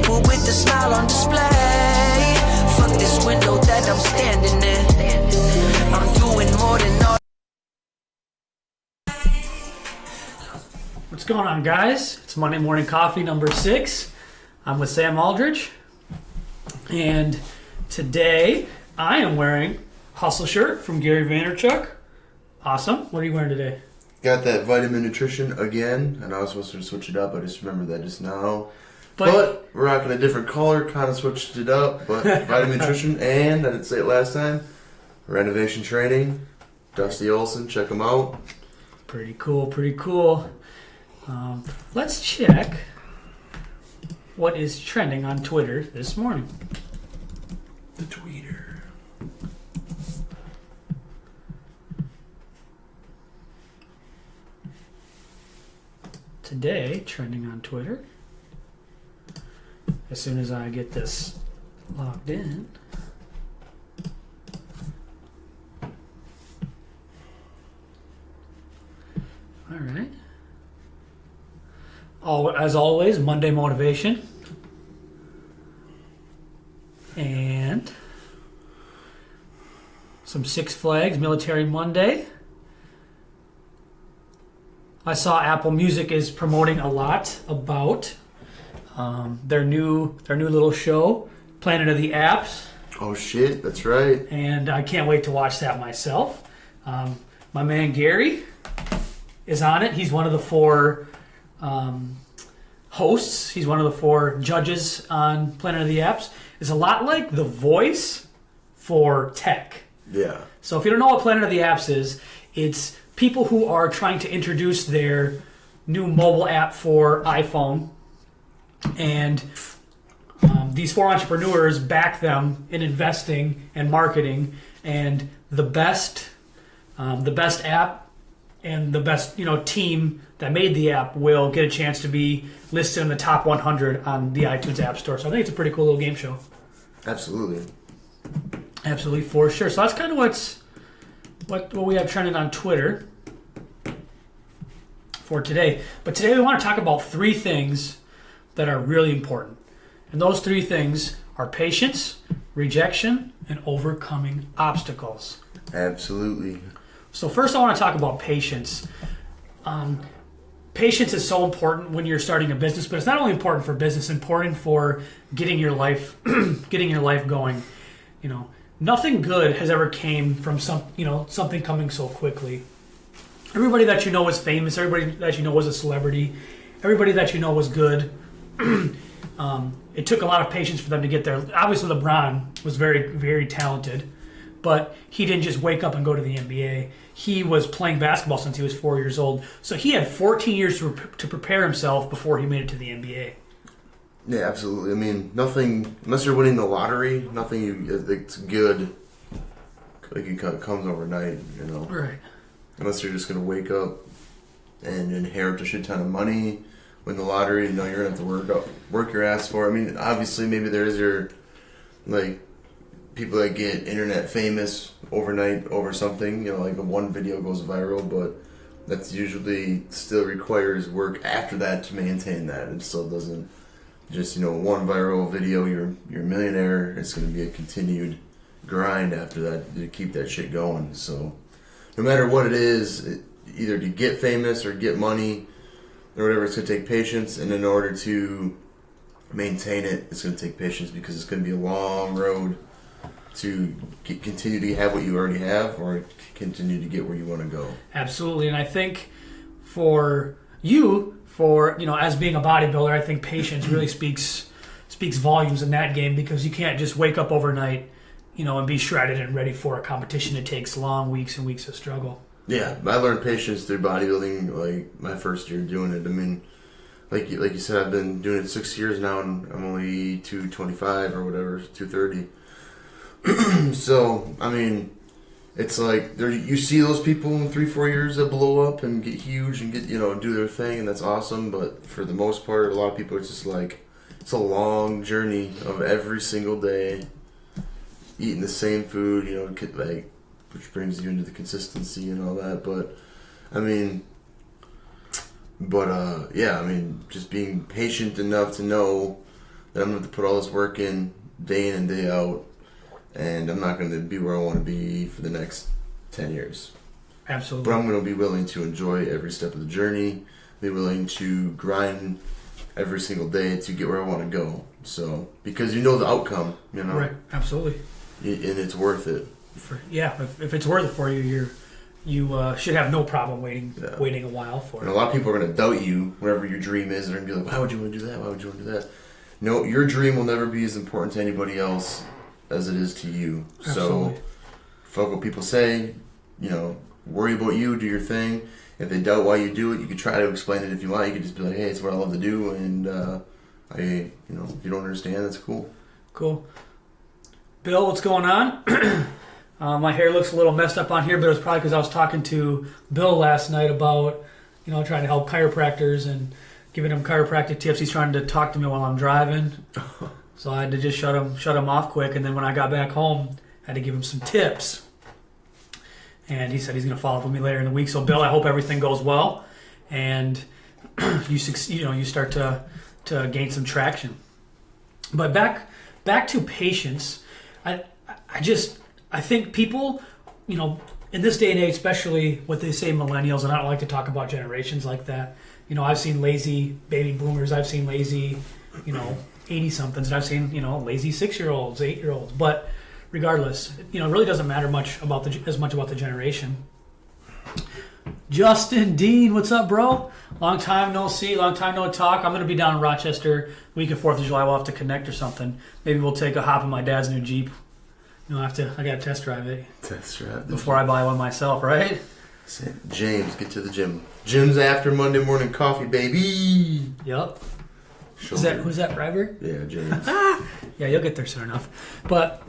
people with a smile on display. Fuck this window that I'm standing in. I'm doing more than all. What's going on, guys? It's Monday Morning Coffee number 6. I'm with Sam Aldridge. And today I am wearing a Hustle shirt from Gary Vaynerchuk. Awesome. What are you wearing today? Got that vitamin nutrition again, and I was supposed to switch it up. I just remembered that just now. But we're rocking a different color, kind of switched it up. But vitamin nutrition, and I didn't say it last time, renovation training. Dusty Olson, check him out. Pretty cool, pretty cool. Let's check what is trending on Twitter this morning. The tweeter. Today, trending on Twitter, as soon as I get this logged in. All right. As always, Monday motivation. And some Six Flags Military Monday. I saw Apple Music is promoting a lot about their new little show, Planet of the Apps. Oh shit, that's right. And I can't wait to watch that myself. My man Gary is on it. He's one of the 4 hosts. He's one of the 4 judges on Planet of the Apps. It's a lot like The Voice for tech. Yeah. So if you don't know what Planet of the Apps is, it's people who are trying to introduce their new mobile app for iPhone, and these 4 entrepreneurs back them in investing and marketing, and the best app and the best team that made the app will get a chance to be listed in the top 100 on the iTunes App Store. So I think it's a pretty cool little game show. Absolutely, for sure. So that's kind of what we have trending on Twitter for today. But today we want to talk about 3 things that are really important. And those 3 things are patience, rejection, and overcoming obstacles. Absolutely. So first I want to talk about patience. Patience is so important when you're starting a business, but it's not only important for business, it's important for getting your life going. Nothing good has ever came from something coming so quickly. Everybody that you know is famous. Everybody that you know was a celebrity. Everybody that you know was good. It took a lot of patience for them to get there. Obviously, LeBron was very, very talented, but he didn't just wake up and go to the NBA. He was playing basketball since he was 4 years old. So he had 14 years to prepare himself before he made it to the NBA. Yeah, absolutely. I mean, nothing, unless you're winning the lottery, it's good. It comes overnight, Right. Unless you're just going to wake up and inherit a shit ton of money, win the lottery, you're going to have to work your ass for it. I mean, obviously, maybe there is your, people that get internet famous overnight over something, like one video goes viral, but that's usually still requires work after that to maintain that. It still doesn't just, one viral video, you're a millionaire. It's going to be a continued grind after that to keep that shit going. So no matter what it is, either to get famous or get money or whatever, it's going to take patience. And in order to maintain it, it's going to take patience because it's going to be a long road to continue to have what you already have or continue to get where you want to go. Absolutely. And I think for you, as being a bodybuilder, I think patience really speaks volumes in that game, because you can't just wake up overnight, and be shredded and ready for a competition. It takes long weeks and weeks of struggle. Yeah, I learned patience through bodybuilding, my first year doing it. I mean, like you said, I've been doing it 6 years now, and I'm only 225 or whatever, 230. So, I mean, it's like you see those people in 3-4 years that blow up and get huge and get do their thing, and that's awesome. But for the most part, a lot of people are just it's a long journey of every single day eating the same food, which brings you into the consistency and all that. But just being patient enough to know and I'm going to put all this work in and day out, and I'm not going to be where I want to be for the next 10 years. Absolutely. But I'm going to be willing to enjoy every step of the journey, be willing to grind every single day to get where I want to go. So, because you know the outcome, you know. Right, absolutely. And it's worth it. If it's worth it for you, you should have no problem waiting a while for And it. a lot of people are going to doubt you, whatever your dream is. They're going to be like, why would you want to do that? Why would you want to do that? No, your dream will never be as important to anybody else as it is to you. Absolutely. So, fuck what people say, worry about you, do your thing. If they doubt why you do it, you could try to explain it if you want. You could just be like, hey, it's what I love to do, and if you don't understand, that's cool. Cool. Bill, what's going on? My hair looks a little messed up on here, but it was probably because I was talking to Bill last night about, trying to help chiropractors and giving him chiropractic tips. He's trying to talk to me while I'm driving, so I had to just shut him off quick. And then when I got back home, I had to give him some tips. And he said he's going to follow up with me later in the week. So, Bill, I hope everything goes well, and you start to gain some traction. But back to patience. I think people, in this day and age, especially what they say millennials, and I don't like to talk about generations like that. I've seen lazy baby boomers. I've seen lazy, 80-somethings. And I've seen, lazy 6-year-olds, 8-year-olds. But regardless, it really doesn't matter as much about the generation. Justin Dean, what's up, bro? Long time no see, long time no talk. I'm going to be down in Rochester week of 4th of July. We'll have to connect or something. Maybe we'll take a hop in my dad's new Jeep. I got to test drive it. Test drive before I buy one myself, right? James, get to the gym. Gym's after Monday morning coffee, baby. Yep. Who's that, Ryberg? Yeah, James. Yeah, you'll get there soon enough. But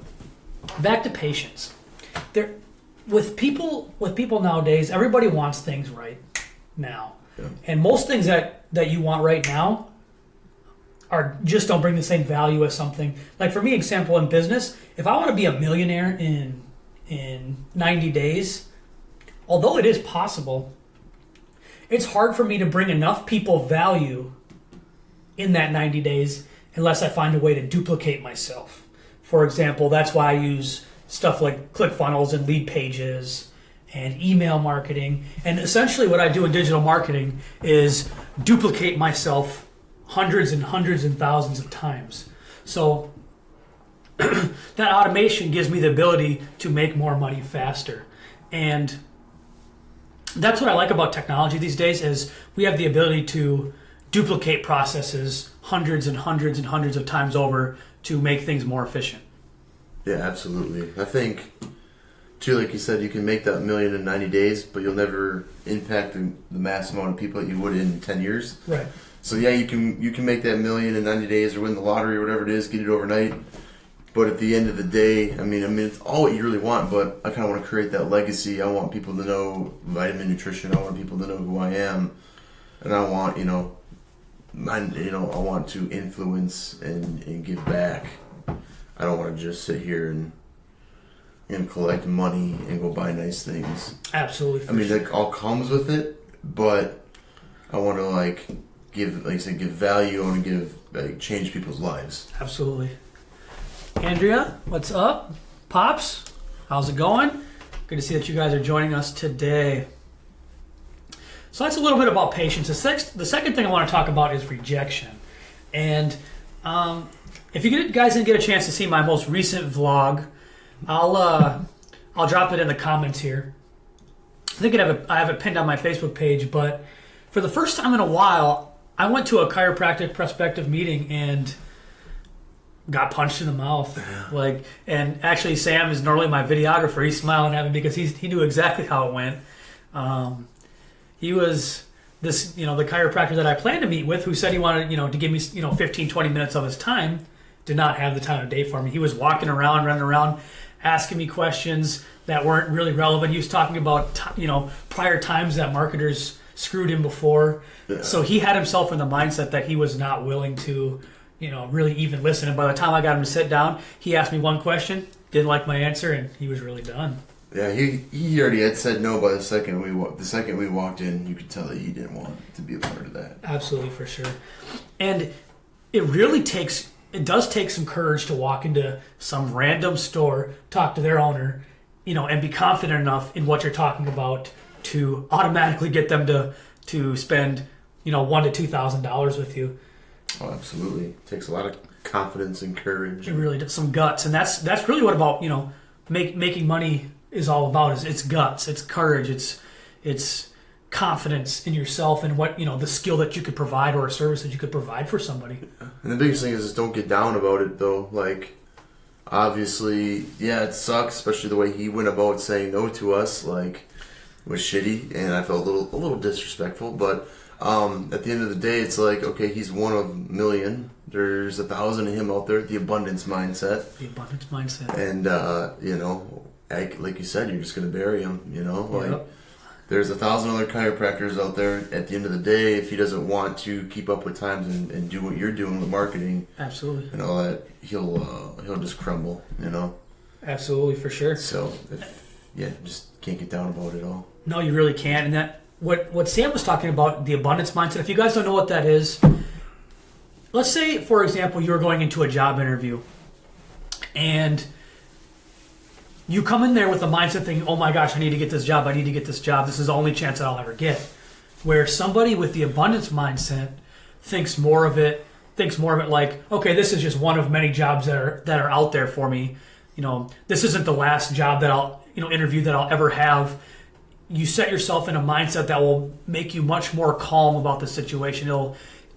back to patience. With people nowadays, everybody wants things right now. Yeah. And most things that you want right now just don't bring the same value as something. Like for me, example in business, if I want to be a millionaire in 90 days, although it is possible, it's hard for me to bring enough people value in that 90 days unless I find a way to duplicate myself. For example, that's why I use stuff like ClickFunnels and lead pages and email marketing. And essentially what I do in digital marketing is duplicate myself hundreds and hundreds and thousands of times. So that automation gives me the ability to make more money faster. And that's what I like about technology these days is we have the ability to duplicate processes hundreds and hundreds and hundreds of times over to make things more efficient. Yeah, absolutely. I think, too, like you said, you can make that $1 million in 90 days, but you'll never impact the mass amount of people that you would in 10 years. Right. So, yeah, you can make that $1 million in 90 days or win the lottery or whatever it is, get it overnight. But at the end of the day, I mean, it's all what you really want, but I kind of want to create that legacy. I want people to know vitamin nutrition. I want people to know who I am. And I want, I want to influence and give back. I don't want to just sit here and collect money and go buy nice things. Absolutely. I mean, that all comes with it, but I want to give value. I want to change people's lives. Absolutely. Andrea, what's up? Pops, how's it going? Good to see that you guys are joining us today. So that's a little bit about patience. The second thing I want to talk about is rejection. And if you guys didn't get a chance to see my most recent vlog, I'll drop it in the comments here. I think I have it pinned on my Facebook page, but for the first time in a while, I went to a chiropractic prospective meeting and got punched in the mouth. And actually Sam is normally my videographer. He's smiling at me because he knew exactly how it went. He was the chiropractor that I planned to meet with, who said he wanted, to give me, 15, 20 minutes of his time, did not have the time of day for me. He was walking around, running around, asking me questions that weren't really relevant. He was talking about, prior times that marketers screwed him before. Yeah. So he had himself in the mindset that he was not willing to, really even listen. And by the time I got him to sit down, he asked me one question, didn't like my answer, and he was really done. Yeah, he already had said no by the second we walked in. You could tell that he didn't want to be a part of that. Absolutely, for sure. And it really takes it does take some courage to walk into some random store, talk to their owner, and be confident enough in what you're talking about to automatically get them to spend, $1,000 to $2,000 with you. Oh, absolutely. It takes a lot of confidence and courage. It really does, some guts, and that's really what about making money is all about. Is it's guts, it's courage, it's confidence in yourself and what the skill that you could provide or a service that you could provide for somebody. And the biggest thing is just don't get down about it though. Like, obviously, yeah, it sucks, especially the way he went about saying no to us. Like, it was shitty, and I felt a little disrespectful. But at the end of the day, it's like, okay, he's one of a million. There's 1,000 of him out there. The abundance mindset. The abundance mindset. And like you said, you're just gonna bury him. Like. There's 1,000 other chiropractors out there. At the end of the day, if he doesn't want to keep up with times and do what you're doing with marketing, absolutely, and all that, he'll just crumble. Absolutely, for sure. So, just can't get down about it all. No, you really can't. And that what Sam was talking about, the abundance mindset. If you guys don't know what that is, let's say, for example, you're going into a job interview, and you come in there with a mindset thinking, oh my gosh, I need to get this job. This is the only chance that I'll ever get. Where somebody with the abundance mindset thinks more of it like, okay, this is just one of many jobs that are out there for me. This isn't the last job that I'll, interview that I'll ever have. You set yourself in a mindset that will make you much more calm about the situation.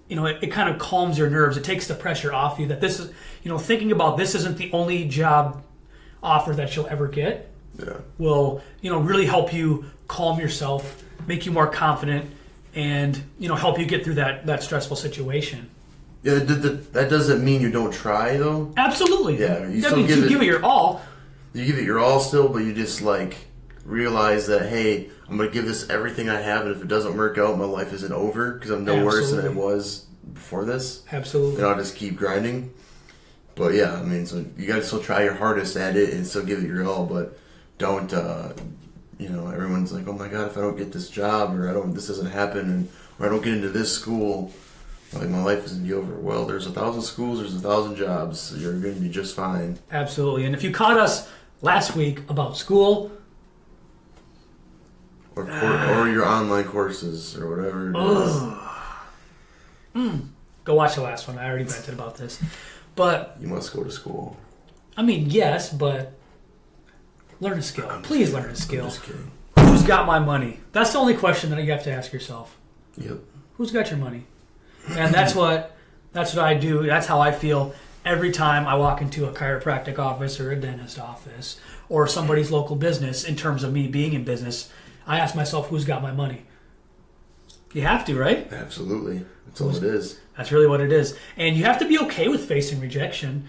It kind of calms your nerves. It takes the pressure off you that this is, thinking about this isn't the only job offer that you'll ever get. Yeah. Will really help you calm yourself, make you more confident, and help you get through that stressful situation. Yeah, that doesn't mean you don't try though. Absolutely. Yeah, you give it your all. You give it your all still, but you just realize that, hey, I'm gonna give this everything I have, and if it doesn't work out, my life isn't over because I'm no worse than it was before this. Absolutely. And I'll just keep grinding. But yeah, so you gotta still try your hardest at it and still give it your all, but don't, everyone's like, oh my god, if I don't get this job, or this doesn't happen, or I don't get into this school, my life isn't be over. Well, there's 1,000 schools, there's 1,000 jobs, so you're gonna be just fine. Absolutely. And if you caught us last week about school, or your online courses, or whatever it is. Go watch the last one. I already vented about this. But you must go to school. Yes, but learn a skill. Please learn a skill. I'm just kidding. Who's got my money? That's the only question that you have to ask yourself. Yep. Who's got your money? And that's what I do. That's how I feel every time I walk into a chiropractic office or a dentist office or somebody's local business. In terms of me being in business, I ask myself, who's got my money? You have to, right? Absolutely. That's all it is. That's really what it is. And you have to be okay with facing rejection.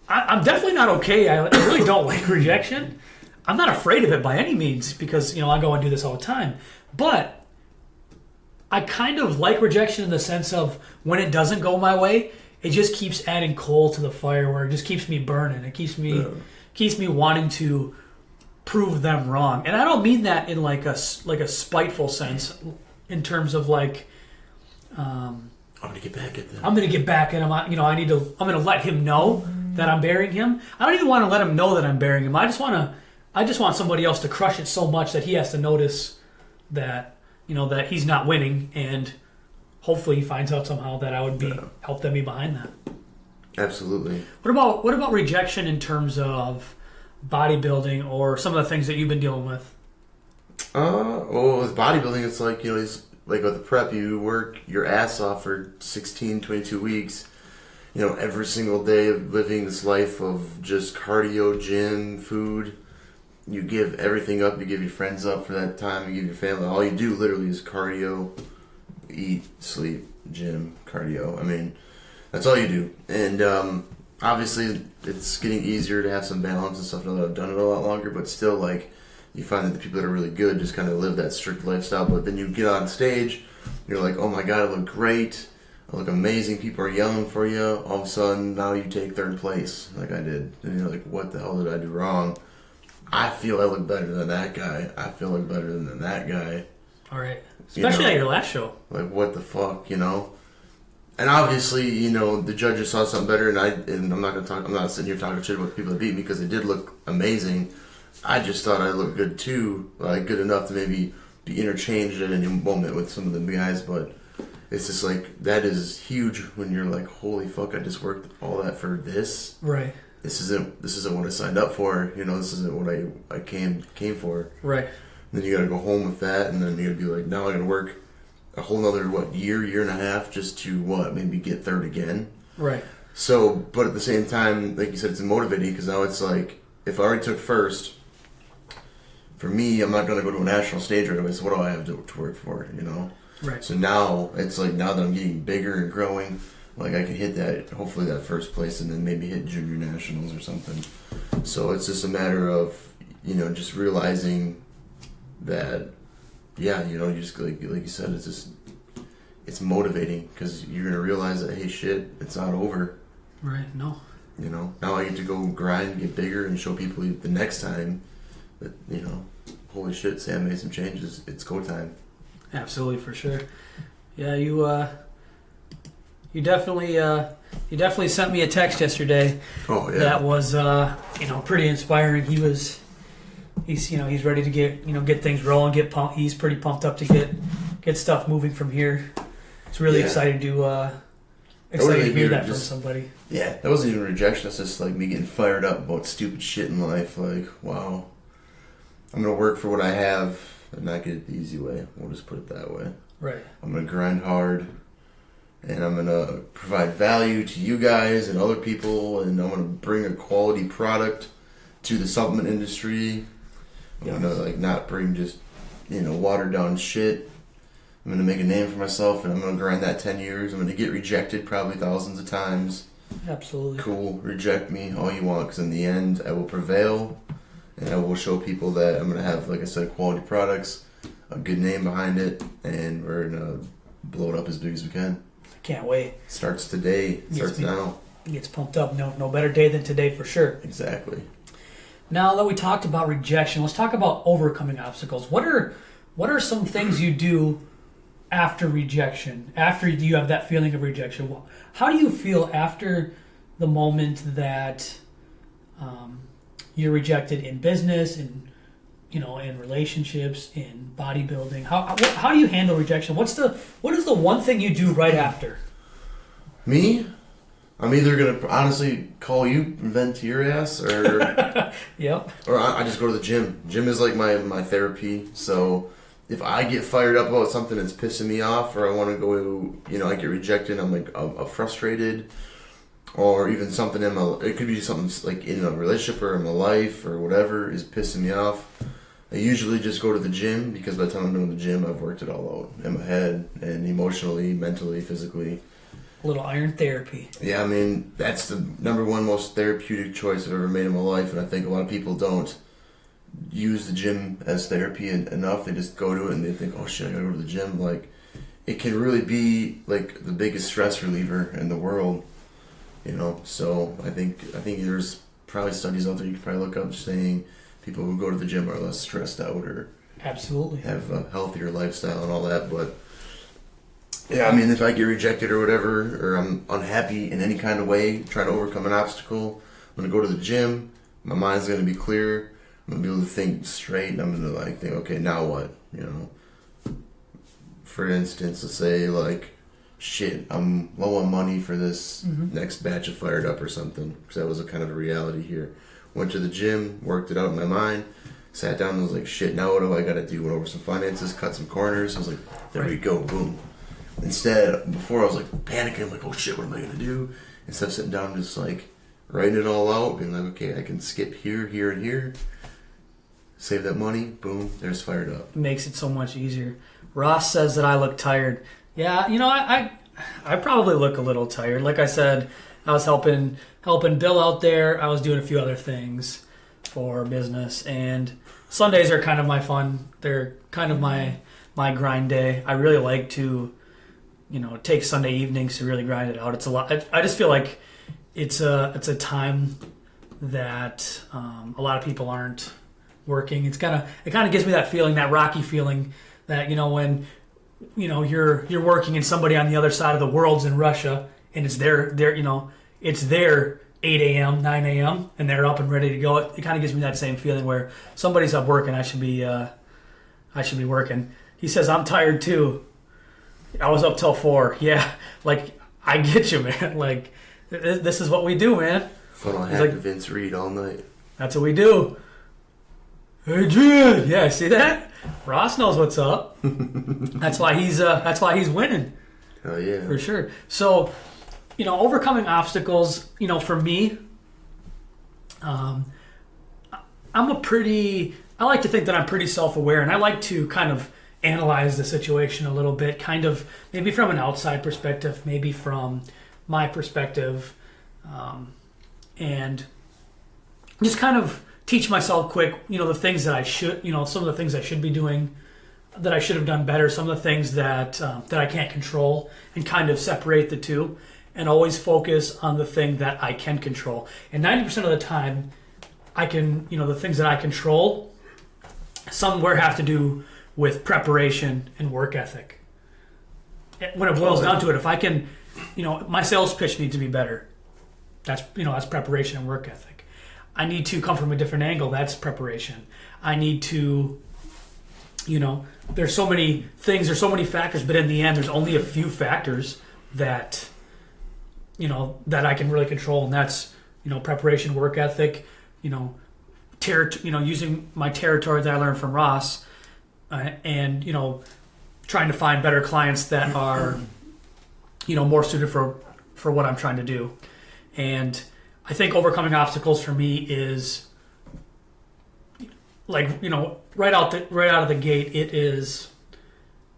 I'm definitely not okay. I really don't like rejection. I'm not afraid of it by any means because, I go and do this all the time. But I kind of like rejection in the sense of when it doesn't go my way, it just keeps adding coal to the fire where it just keeps me burning. It keeps me wanting to prove them wrong. And I don't mean that in like a spiteful sense in terms of I'm gonna get back at them. I'm gonna get back at him. I'm gonna let him know that I'm burying him. I don't even want to let him know that I'm burying him. I just want somebody else to crush it so much that he has to notice that that he's not winning, and hopefully he finds out somehow that I would help them be behind that. Absolutely. What about rejection in terms of bodybuilding or some of the things that you've been dealing with? Well, with bodybuilding, it's it's like with the prep, you work your ass off for 16, 22 weeks, every single day of living this life of just cardio, gym, food. You give everything up. You give your friends up for that time. You give your family. All you do literally is cardio, eat, sleep, gym, cardio. That's all you do. And obviously, it's getting easier to have some balance and stuff now that I've done it a lot longer, but still, you find that the people that are really good just kind of live that strict lifestyle, but then you get on stage, you're like, oh my god, I look great, I look amazing, people are yelling for you, all of a sudden, now you take third place, like I did, and you're like, what the hell did I do wrong? I feel I look better than that guy, I feel like better than that guy. Alright, especially at your last show. Like, what the fuck, And obviously, you know, the judges saw something better, and I'm not sitting here talking shit about the people that beat me because they did look amazing. I just thought I looked good too, like good enough to maybe be interchanged at any moment with some of the guys, but it's just like, that is huge when you're like, holy fuck, I just worked all that for this. Right. This isn't what I signed up for, you know, this isn't what I came for. Right. And then you gotta go home with that, and then you gotta be like, now I gotta work a whole nother, year and a half just to, maybe get third again. Right. So, but at the same time, like you said, it's motivating, because now it's like, if I already took first, for me, I'm not going to go to a national stage right away, so what do I have to work for, you know? Right. So now, it's like, now that I'm getting bigger and growing, like I can hit that, hopefully that first place, and then maybe hit junior nationals or something. So it's just a matter of, you know, just realizing that, yeah, you know, you just, like you said, it's motivating, because you're going to realize that, hey, shit, it's not over. Right, no. You know, now I get to go grind, get bigger, and show people the next time that, you know, holy shit, Sam made some changes. It's go time. Absolutely, for sure. Yeah, you definitely sent me a text yesterday. Oh yeah. That was pretty inspiring. He's ready to get things rolling, he's pretty pumped up to get stuff moving from here. It's really exciting to hear that from somebody. Yeah, that wasn't even rejection. That's just like me getting fired up about stupid shit in life. Like, wow, I'm gonna work for what I have and not get it the easy way. We'll just put it that way. Right. I'm gonna grind hard, and I'm gonna provide value to you guys and other people, and I'm gonna bring a quality product to the supplement industry. I'm gonna not bring just watered down shit. I'm gonna make a name for myself, and I'm gonna grind that 10 years. I'm gonna get rejected probably thousands of times. Absolutely. Cool. Reject me all you want, because in the end, I will prevail, and I will show people that I'm gonna have, like I said, quality products, a good name behind it, and we're gonna blow it up as big as we can. I can't wait. Starts today. Starts now. It gets pumped up. No better day than today for sure. Exactly. Now that we talked about rejection, let's talk about overcoming obstacles. What are some things you do after rejection? After you have that feeling of rejection, how do you feel after the moment that you're rejected in business, in relationships, in bodybuilding? How do you handle rejection? What is the one thing you do right after? Me? I'm either gonna honestly call you and vent to your ass, or Yep. Or I just go to the gym. Gym is like my therapy. So if I get fired up about something that's pissing me off, or I want to go, I get rejected, I'm frustrated, or even something it could be something like in a relationship or in my life or whatever is pissing me off. I usually just go to the gym, because by the time I'm done with the gym, I've worked it all out in my head and emotionally, mentally, physically. A little iron therapy. Yeah, I mean, that's the number one most therapeutic choice I've ever made in my life, and I think a lot of people don't use the gym as therapy enough. They just go to it and they think, oh shit, I gotta go to the gym. Like, it can really be like the biggest stress reliever in the world, So I think there's probably studies out there you could probably look up saying people who go to the gym are less stressed out, or absolutely have a healthier lifestyle and all that. But yeah, I mean, if I get rejected or whatever, or I'm unhappy in any kind of way, trying to overcome an obstacle, I'm going to go to the gym. My mind's going to be clear. I'm going to be able to think straight, and I'm going to think, okay, now what? For instance, let's say shit, I'm low on money for this next batch of Fired Up or something, because that was a kind of a reality here. Went to the gym, worked it out in my mind, sat down and was like, shit, now what do I got to do? Went over some finances, cut some corners. I was like, there we go, boom. Instead, before I was panicking, I'm like, oh shit, what am I going to do? Instead of sitting down and just writing it all out, being like, okay, I can skip here, here, and here, save that money, boom, there's Fired Up. It makes it so much easier. Ross says that I look tired. Yeah, I probably look a little tired. Like I said, I was helping Bill out there. I was doing a few other things for business, and Sundays are kind of my fun. They're kind of my grind day. I really like to take Sunday evenings to really grind it out. It's a lot. I just feel like it's a time that a lot of people aren't working. It kind of gives me that feeling, that Rocky feeling, that you're working and somebody on the other side of the world's in Russia, and it's their 8 a.m., 9 a.m., and they're up and ready to go. It kind of gives me that same feeling where somebody's up working, I should be working. He says, I'm tired too. I was up till 4. Yeah, like, I get you, man. Like, this is what we do, man. Funnel hack Vince Reed all night. That's what we do. Adrian! Yeah, see that? Ross knows what's up. That's why he's winning. Oh, yeah. For sure. So, overcoming obstacles, for me, I like to think that I'm pretty self-aware, and I like to kind of analyze the situation a little bit, kind of maybe from an outside perspective, maybe from my perspective, and just kind of teach myself quick, the things that I should, some of the things I should be doing, that I should have done better, some of the things that I can't control, and kind of separate the two, and always focus on the thing that I can control. And 90% of the time, I can, the things that I control, somewhere have to do with preparation and work ethic. When it boils down to it, if I can, my sales pitch needs to be better. That's preparation and work ethic. I need to come from a different angle. That's preparation. I need to, there's so many things, there's so many factors, but in the end, there's only a few factors that, that I can really control, and that's, preparation, work ethic, using my territory that I learned from Ross, and, trying to find better clients that are, more suited for what I'm trying to do. And I think overcoming obstacles for me is like, right out of the gate, it is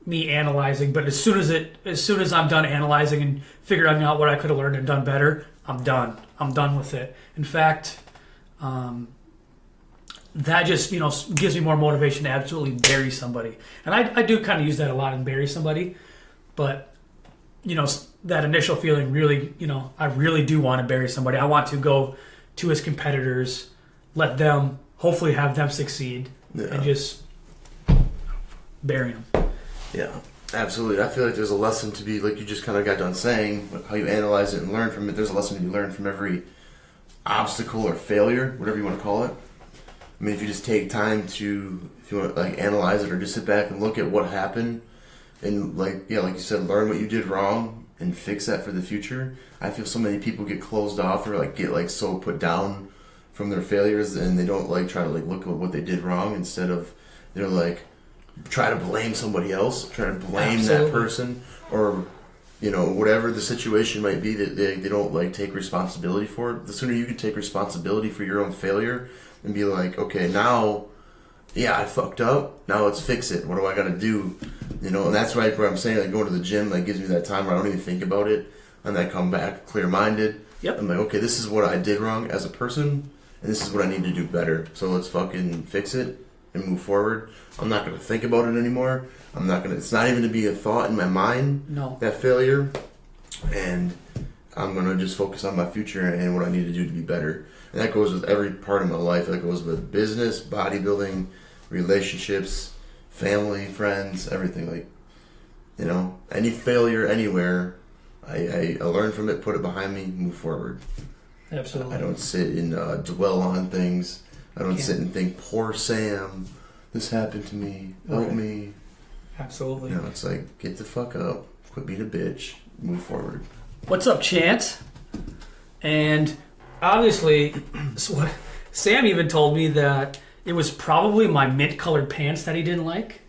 me analyzing. But as soon as I'm done analyzing and figuring out what I could have learned and done better, I'm done. I'm done with it. In fact, that just, gives me more motivation to absolutely bury somebody. And I do kind of use that a lot, and bury somebody. But, that initial feeling really, I really do want to bury somebody. I want to go to his competitors, let them, hopefully have them succeed, and just bury them. Yeah, absolutely. I feel like there's a lesson to be, like you just kind of got done saying, how you analyze it and learn from it. There's a lesson to be learned from every obstacle or failure, whatever you want to call it. I mean, if you just take time to, if you want to analyze it, or just sit back and look at what happened, and like you said, learn what you did wrong and fix that for the future. I feel so many people get closed off or get so put down from their failures, and they don't try to look at what they did wrong. Instead of they're try to blame somebody else, try to blame that person, or whatever the situation might be, that they don't take responsibility for it. The sooner you can take responsibility for your own failure and be like, okay, now, I fucked up. Now let's fix it. What do I got to do? And that's right where I'm saying, going to the gym, gives me that time where I don't even think about it, and I come back clear-minded. Yep. I'm like, okay, this is what I did wrong as a person, and this is what I need to do better. So let's fucking fix it and move forward. I'm not going to think about it anymore. It's not even to be a thought in my mind. No. That failure. And I'm going to just focus on my future and what I need to do to be better. And that goes with every part of my life. That goes with business, bodybuilding, relationships, family, friends, everything. Any failure anywhere, I learn from it, put it behind me, move forward. Absolutely. I don't sit and dwell on things. I don't sit and think, poor Sam, this happened to me, help me. Absolutely. It's get the fuck up, quit being a bitch, move forward. What's up, Chance? And obviously, Sam even told me that it was probably my mint-colored pants that he didn't like.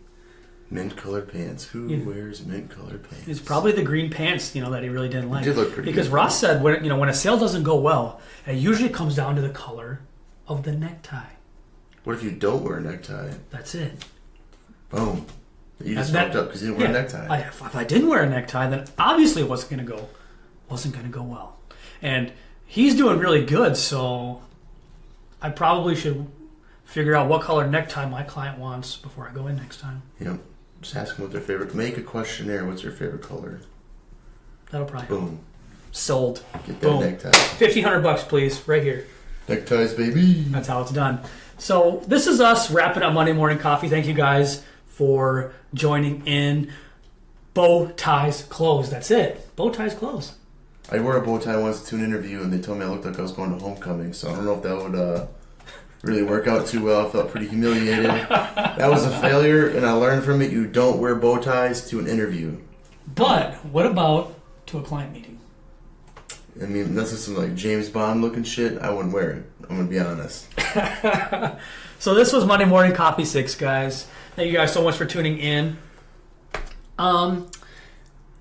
Mint-colored pants? Who wears mint-colored pants? It's probably the green pants, that he really didn't like. It did look pretty because good. Ross said when a sale doesn't go well, it usually comes down to the color of the necktie. What if you don't wear a necktie? That's it. Boom. You just fucked up because you didn't wear a necktie. If I didn't wear a necktie, then obviously it wasn't going to go well. And he's doing really good, so I probably should figure out what color necktie my client wants before I go in next time. Yep. Just ask them what their favorite. Make a questionnaire. What's your favorite color? That'll probably boom. Sold. Get that Boom. necktie. $1,500, please, right here. Neckties, baby. That's how it's done. So this is us wrapping up Monday Morning Coffee. Thank you guys for joining in. bow ties closed. That's it. Bow ties closed. I wore a bow tie once to an interview, and they told me I looked like I was going to homecoming. So I don't know if that would really work out too well. I felt pretty humiliated. That was a failure, and I learned from it. You don't wear bow ties to an interview. But what about to a client meeting? I mean, that's just some like James Bond looking shit. I wouldn't wear it. I'm gonna be honest. So this was Monday Morning Coffee 6, guys. Thank you guys so much for tuning in.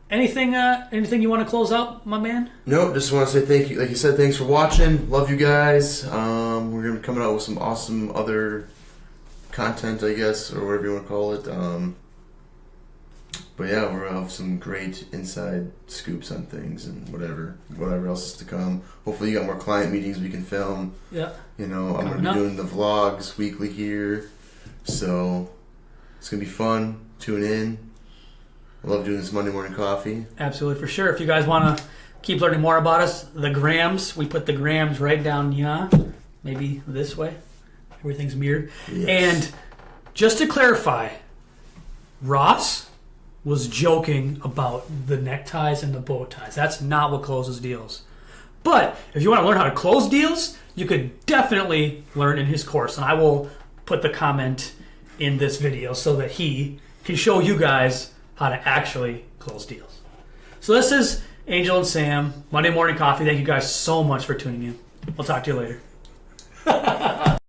Anything you want to close out, my man? No, just want to say thank you. Like you said, thanks for watching. Love you guys. We're gonna be coming out with some awesome other content, I guess, or whatever you want to call it. But yeah, we'll have some great inside scoops on things and whatever else is to come. Hopefully, you got more client meetings we can film. Yeah. You know, I'm gonna be doing the vlogs weekly here, so it's gonna be fun. Tune in. I love doing this Monday morning coffee. Absolutely, for sure. If you guys want to keep learning more about us, the grams, we put the grams right down here. Maybe this way. Everything's mirrored. Yes. And just to clarify, Ross was joking about the neckties and the bow ties. That's not what closes deals. But if you want to learn how to close deals, you could definitely learn in his course. And I will put the comment in this video so that he can show you guys how to actually close deals. So this is Angel and Sam, Monday Morning Coffee. Thank you guys so much for tuning in. We'll talk to you later.